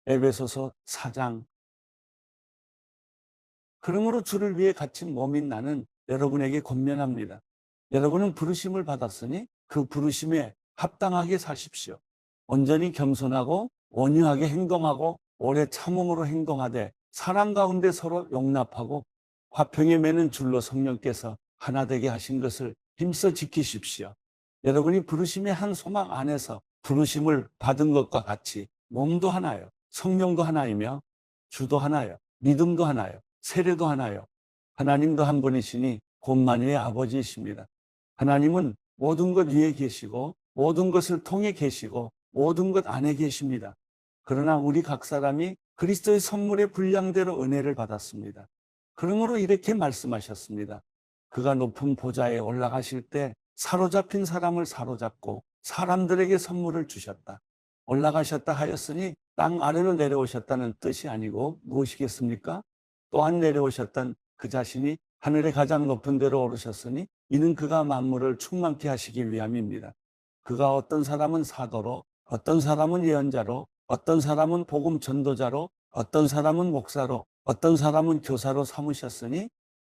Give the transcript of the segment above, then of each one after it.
에베소서 4장. 그러므로 주를 위해 갇힌 몸인 나는 여러분에게 권면합니다. 여러분은 부르심을 받았으니 그 부르심에 합당하게 사십시오. 온전히 겸손하고 온유하게 행동하고 오래 참음으로 행동하되 사랑 가운데 서로 용납하고 화평에 매는 줄로 성령께서 하나 되게 하신 것을 힘써 지키십시오. 여러분이 부르심의 한 소망 안에서 부르심을 받은 것과 같이 몸도 하나요, 성령도 하나이며 주도 하나요, 믿음도 하나요, 세례도 하나요. 하나님도 한 분이시니 곧 만유의 아버지이십니다. 하나님은 모든 것 위에 계시고 모든 것을 통해 계시고 모든 것 안에 계십니다. 그러나 우리 각 사람이 그리스도의 선물의 분량대로 은혜를 받았습니다. 그러므로 이렇게 말씀하셨습니다. 그가 높은 보좌에 올라가실 때 사로잡힌 사람을 사로잡고 사람들에게 선물을 주셨다. 올라가셨다 하였으니 땅 아래로 내려오셨다는 뜻이 아니고 무엇이겠습니까? 또한 내려오셨던 그 자신이 하늘의 가장 높은 데로 오르셨으니 이는 그가 만물을 충만케 하시기 위함입니다. 그가 어떤 사람은 사도로, 어떤 사람은 예언자로, 어떤 사람은 복음 전도자로, 어떤 사람은 목사로, 어떤 사람은 교사로 삼으셨으니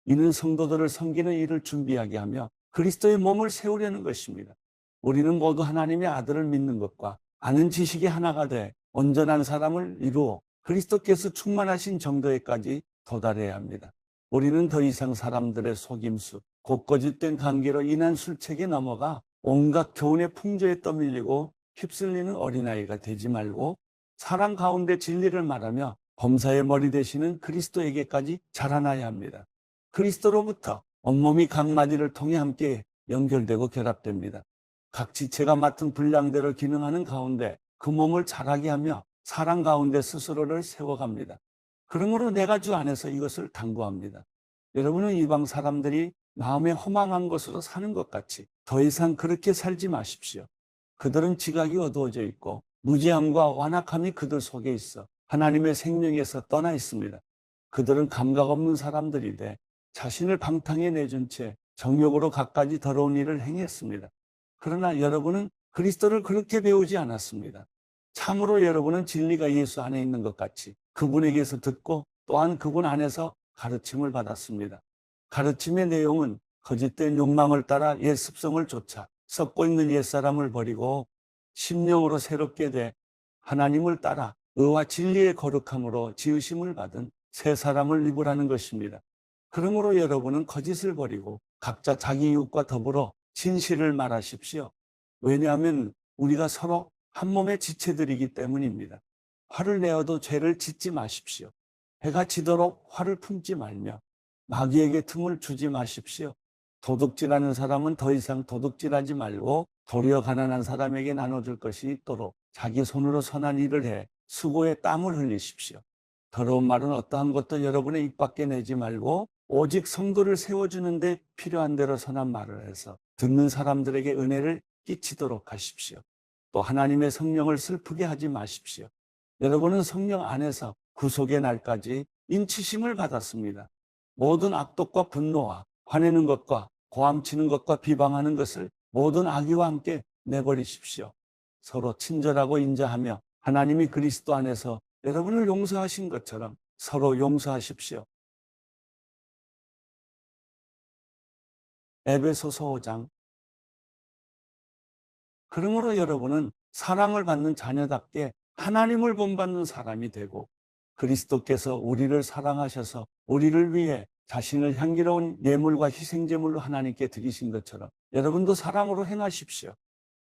이는 성도들을 섬기는 일을 준비하게 하며 그리스도의 몸을 세우려는 것입니다. 우리는 모두 하나님의 아들을 믿는 것과 아는 지식이 하나가 돼 온전한 사람을 이루어 그리스도께서 충만하신 정도에까지 도달해야 합니다. 우리는 더 이상 사람들의 속임수, 곧 거짓된 관계로 인한 술책에 넘어가 온갖 교훈의 풍조에 떠밀리고 휩쓸리는 어린아이가 되지 말고 사랑 가운데 진리를 말하며 범사의 머리 되시는 그리스도에게까지 자라나야 합니다. 그리스도로부터 온몸이 각 마디를 통해 함께 연결되고 결합됩니다. 각 지체가 맡은 분량대로 기능하는 가운데 그 몸을 자라게 하며 사랑 가운데 스스로를 세워갑니다. 그러므로 내가 주 안에서 이것을 당부합니다. 여러분은 이방 사람들이 마음에 허망한 것으로 사는 것 같이 더 이상 그렇게 살지 마십시오. 그들은 지각이 어두워져 있고 무지함과 완악함이 그들 속에 있어 하나님의 생명에서 떠나 있습니다. 그들은 감각 없는 사람들이 돼 자신을 방탕에 내준 채 정욕으로 갖가지 더러운 일을 행했습니다. 그러나 여러분은 그리스도를 그렇게 배우지 않았습니다. 참으로 여러분은 진리가 예수 안에 있는 것 같이 그분에게서 듣고 또한 그분 안에서 가르침을 받았습니다. 가르침의 내용은 거짓된 욕망을 따라 옛 습성을 쫓아 썩고 있는 옛사람을 버리고 심령으로 새롭게 돼 하나님을 따라 의와 진리의 거룩함으로 지으심을 받은 새 사람을 입으라는 것입니다. 그러므로 여러분은 거짓을 버리고 각자 자기 이웃과 더불어 진실을 말하십시오. 왜냐하면 우리가 서로 한 몸의 지체들이기 때문입니다. 화를 내어도 죄를 짓지 마십시오. 해가 지도록 화를 품지 말며 마귀에게 틈을 주지 마십시오. 도둑질하는 사람은 더 이상 도둑질하지 말고 도리어 가난한 사람에게 나눠줄 것이 있도록 자기 손으로 선한 일을 해 수고에 땀을 흘리십시오. 더러운 말은 어떠한 것도 여러분의 입 밖에 내지 말고 오직 성도를 세워주는 데 필요한 대로 선한 말을 해서 듣는 사람들에게 은혜를 끼치도록 하십시오. 또 하나님의 성령을 슬프게 하지 마십시오. 여러분은 성령 안에서 구속의 날까지 인치심을 받았습니다. 모든 악독과 분노와 화내는 것과 고함치는 것과 비방하는 것을 모든 악의와 함께 내버리십시오. 서로 친절하고 인자하며 하나님이 그리스도 안에서 여러분을 용서하신 것처럼 서로 용서하십시오. 에베소서 5장. 그러므로 여러분은 사랑을 받는 자녀답게 하나님을 본받는 사람이 되고 그리스도께서 우리를 사랑하셔서 우리를 위해 자신을 향기로운 예물과 희생제물로 하나님께 드리신 것처럼 여러분도 사랑으로 행하십시오.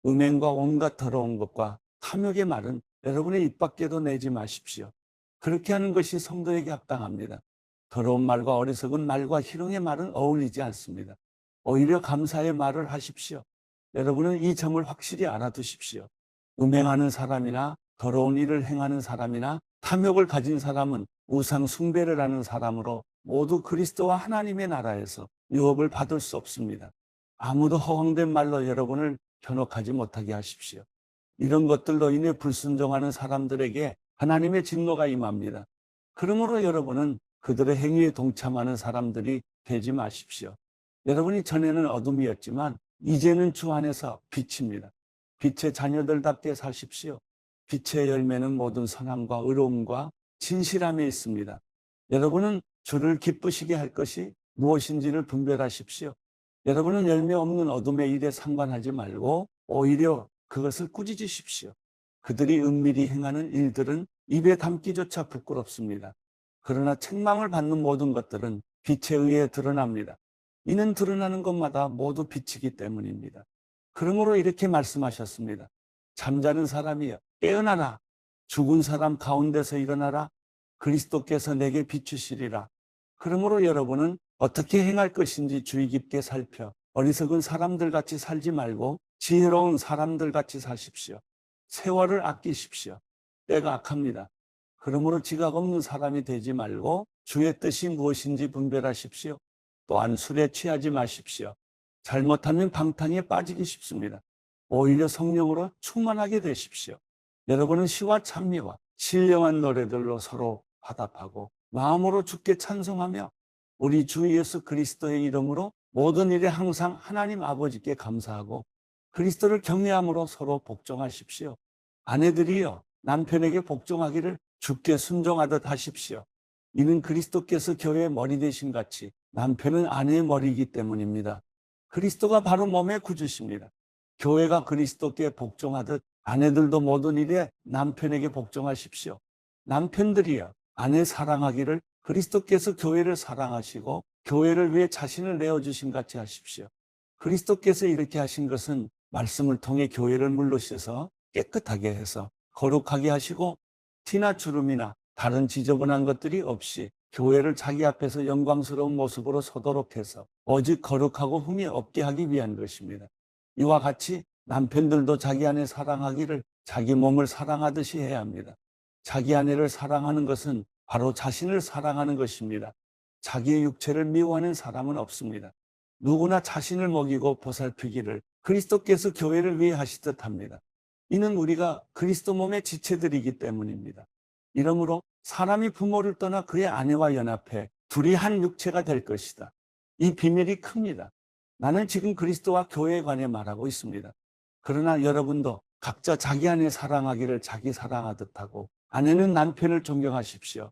음행과 온갖 더러운 것과 탐욕의 말은 여러분의 입 밖에도 내지 마십시오. 그렇게 하는 것이 성도에게 합당합니다. 더러운 말과 어리석은 말과 희롱의 말은 어울리지 않습니다. 오히려 감사의 말을 하십시오. 여러분은 이 점을 확실히 알아두십시오. 음행하는 사람이나 더러운 일을 행하는 사람이나 탐욕을 가진 사람은 우상 숭배를 하는 사람으로 모두 그리스도와 하나님의 나라에서 유업을 받을 수 없습니다. 아무도 허황된 말로 여러분을 현혹하지 못하게 하십시오. 이런 것들로 인해 불순종하는 사람들에게 하나님의 진노가 임합니다. 그러므로 여러분은 그들의 행위에 동참하는 사람들이 되지 마십시오. 여러분이 전에는 어둠이었지만 이제는 주 안에서 빛입니다. 빛의 자녀들답게 사십시오. 빛의 열매는 모든 선함과 의로움과 진실함에 있습니다. 여러분은 주를 기쁘시게 할 것이 무엇인지를 분별하십시오. 여러분은 열매 없는 어둠의 일에 상관하지 말고 오히려 그것을 꾸짖으십시오. 그들이 은밀히 행하는 일들은 입에 담기조차 부끄럽습니다. 그러나 책망을 받는 모든 것들은 빛에 의해 드러납니다. 이는 드러나는 것마다 모두 빛이기 때문입니다. 그러므로 이렇게 말씀하셨습니다. 잠자는 사람이여 깨어나라. 죽은 사람 가운데서 일어나라. 그리스도께서 내게 비추시리라. 그러므로 여러분은 어떻게 행할 것인지 주의 깊게 살펴 어리석은 사람들 같이 살지 말고 지혜로운 사람들 같이 사십시오. 세월을 아끼십시오. 때가 악합니다. 그러므로 지각 없는 사람이 되지 말고 주의 뜻이 무엇인지 분별하십시오. 또한 술에 취하지 마십시오. 잘못하면 방탕에 빠지기 쉽습니다. 오히려 성령으로 충만하게 되십시오. 여러분은 시와 찬미와 신령한 노래들로 서로 화답하고 마음으로 주께 찬송하며 우리 주 예수 그리스도의 이름으로 모든 일에 항상 하나님 아버지께 감사하고 그리스도를 경외함으로 서로 복종하십시오. 아내들이여 남편에게 복종하기를 주께 순종하듯 하십시오. 이는 그리스도께서 교회의 머리 되신 같이 남편은 아내의 머리이기 때문입니다. 그리스도가 바로 몸의 구주십니다. 교회가 그리스도께 복종하듯 아내들도 모든 일에 남편에게 복종하십시오. 남편들이여 아내 사랑하기를 그리스도께서 교회를 사랑하시고 교회를 위해 자신을 내어주신 같이 하십시오. 그리스도께서 이렇게 하신 것은 말씀을 통해 교회를 물로 씻어 깨끗하게 해서 거룩하게 하시고 티나 주름이나 다른 지저분한 것들이 없이 교회를 자기 앞에서 영광스러운 모습으로 서도록 해서 오직 거룩하고 흠이 없게 하기 위한 것입니다. 이와 같이 남편들도 자기 아내 사랑하기를 자기 몸을 사랑하듯이 해야 합니다. 자기 아내를 사랑하는 것은 바로 자신을 사랑하는 것입니다. 자기의 육체를 미워하는 사람은 없습니다. 누구나 자신을 먹이고 보살피기를 그리스도께서 교회를 위해 하시듯 합니다. 이는 우리가 그리스도 몸의 지체들이기 때문입니다. 이러므로 사람이 부모를 떠나 그의 아내와 연합해 둘이 한 육체가 될 것이다. 이 비밀이 큽니다. 나는 지금 그리스도와 교회에 관해 말하고 있습니다. 그러나 여러분도 각자 자기 아내 사랑하기를 자기 사랑하듯 하고 아내는 남편을 존경하십시오.